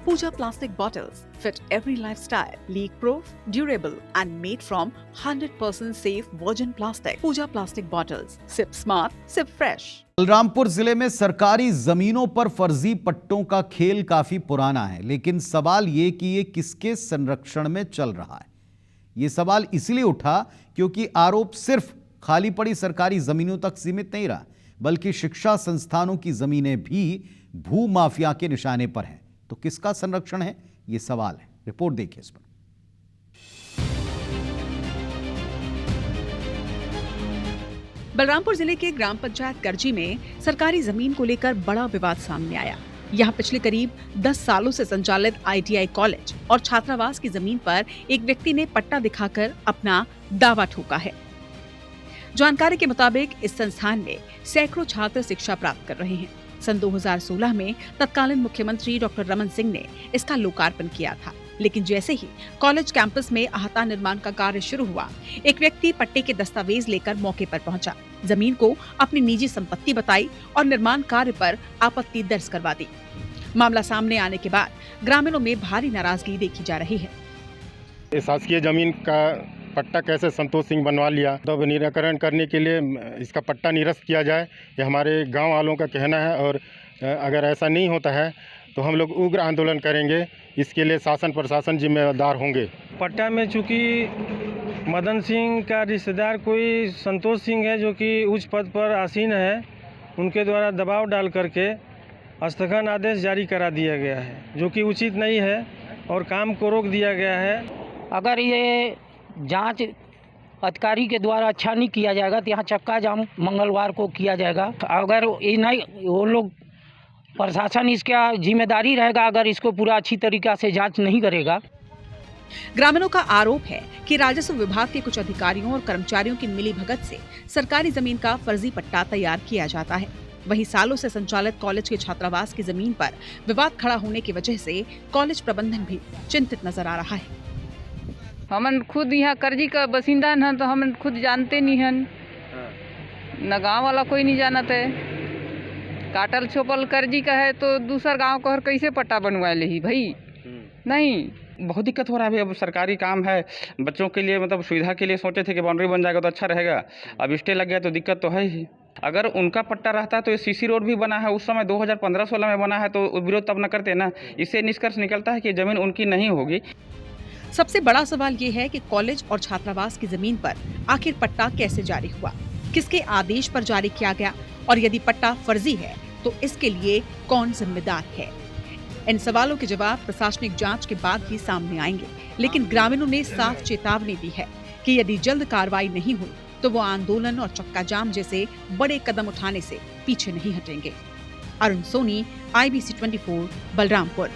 Pooja plastic bottles fit every lifestyle, leak-proof, durable and made from 100% safe virgin plastic. Pooja plastic bottles. Sip smart, sip fresh. Balrampur जिले में सरकारी जमीनों पर फर्जी पट्टों का खेल काफी पुराना है, लेकिन सवाल ये कि ये किसके संरक्षण में चल रहा है। ये सवाल इसलिए उठा क्योंकि आरोप सिर्फ खाली पड़ी सरकारी जमीनों तक सीमित नहीं रहा, बल्कि शिक्षा संस्थानों की जमीनें भी भू माफिया के निशाने पर हैं। तो किसका संरक्षण है, ये सवाल है। रिपोर्ट देखिए इस पर। बलरामपुर जिले के ग्राम पंचायत करजी में सरकारी जमीन को लेकर बड़ा विवाद सामने आया। यहाँ पिछले करीब 10 सालों से संचालित ITI कॉलेज और छात्रावास की जमीन पर एक व्यक्ति ने पट्टा दिखाकर अपना दावा ठोका है। जानकारी के मुताबिक इस संस्थान में सैकड़ों छात्र शिक्षा प्राप्त कर रहे हैं। सन 2016 में तत्कालीन मुख्यमंत्री डॉक्टर रमन सिंह ने इसका लोकार्पण किया था, लेकिन जैसे ही कॉलेज कैंपस में अहाता निर्माण का कार्य शुरू हुआ, एक व्यक्ति पट्टे के दस्तावेज लेकर मौके पर पहुंचा, जमीन को अपनी निजी संपत्ति बताई और निर्माण कार्य पर आपत्ति दर्ज करवा दी। मामला सामने आने के बाद ग्रामीणों में भारी नाराजगी देखी जा रही है। शासकीय जमीन का पट्टा कैसे संतोष सिंह बनवा लिया, तो निराकरण करने के लिए इसका पट्टा निरस्त किया जाए, ये हमारे गांव वालों का कहना है। और अगर ऐसा नहीं होता है तो हम लोग उग्र आंदोलन करेंगे। इसके लिए शासन प्रशासन जिम्मेदार होंगे। पट्टा में चूँकि मदन सिंह का रिश्तेदार कोई संतोष सिंह है जो कि उच्च पद पर आसीन है, उनके द्वारा दबाव डाल करके स्थगन आदेश जारी करा दिया गया है, जो कि उचित नहीं है और काम को रोक दिया गया है। अगर ये जांच अधिकारी के द्वारा अच्छा नहीं किया जाएगा तो यहाँ चक्का जाम मंगलवार को किया जाएगा। अगर ये नहीं, वो लोग प्रशासन इसका जिम्मेदारी रहेगा अगर इसको पूरा अच्छी तरीका से जांच नहीं करेगा। ग्रामीणों का आरोप है कि राजस्व विभाग के कुछ अधिकारियों और कर्मचारियों की मिलीभगत से सरकारी जमीन का फर्जी पट्टा तैयार किया जाता है। वहीं सालों से संचालित कॉलेज के छात्रावास की जमीन पर विवाद खड़ा होने की वजह से कॉलेज प्रबंधन भी चिंतित नजर आ रहा है। हमन खुद यहाँ करजी का बसिंदा हैं तो हम खुद जानते नहीं हैं, न गांव वाला कोई नहीं जानते है। काटल छोपल करजी का है तो दूसर गांव को कैसे पट्टा बनवा ले ही भाई, नहीं। बहुत दिक्कत हो रहा है अभी। अब सरकारी काम है, बच्चों के लिए मतलब सुविधा के लिए सोचे थे कि बाउंड्री बन जाएगा तो अच्छा रहेगा। अब स्टे लग गया तो दिक्कत तो है ही। अगर उनका पट्टा रहता तो ये CC रोड भी बना है, उस समय 2015-16 में बना है, तो विरोध तब न करते ना। इससे निष्कर्ष निकलता है कि जमीन उनकी नहीं होगी। सबसे बड़ा सवाल ये है कि कॉलेज और छात्रावास की जमीन पर आखिर पट्टा कैसे जारी हुआ, किसके आदेश पर जारी किया गया, और यदि पट्टा फर्जी है तो इसके लिए कौन जिम्मेदार है। इन सवालों के जवाब प्रशासनिक जांच के बाद ही सामने आएंगे, लेकिन ग्रामीणों ने साफ चेतावनी दी है कि यदि जल्द कार्रवाई नहीं हुई तो वो आंदोलन और चक्का जाम जैसे बड़े कदम उठाने से पीछे नहीं हटेंगे। अरुण सोनी, IBC 24, बलरामपुर।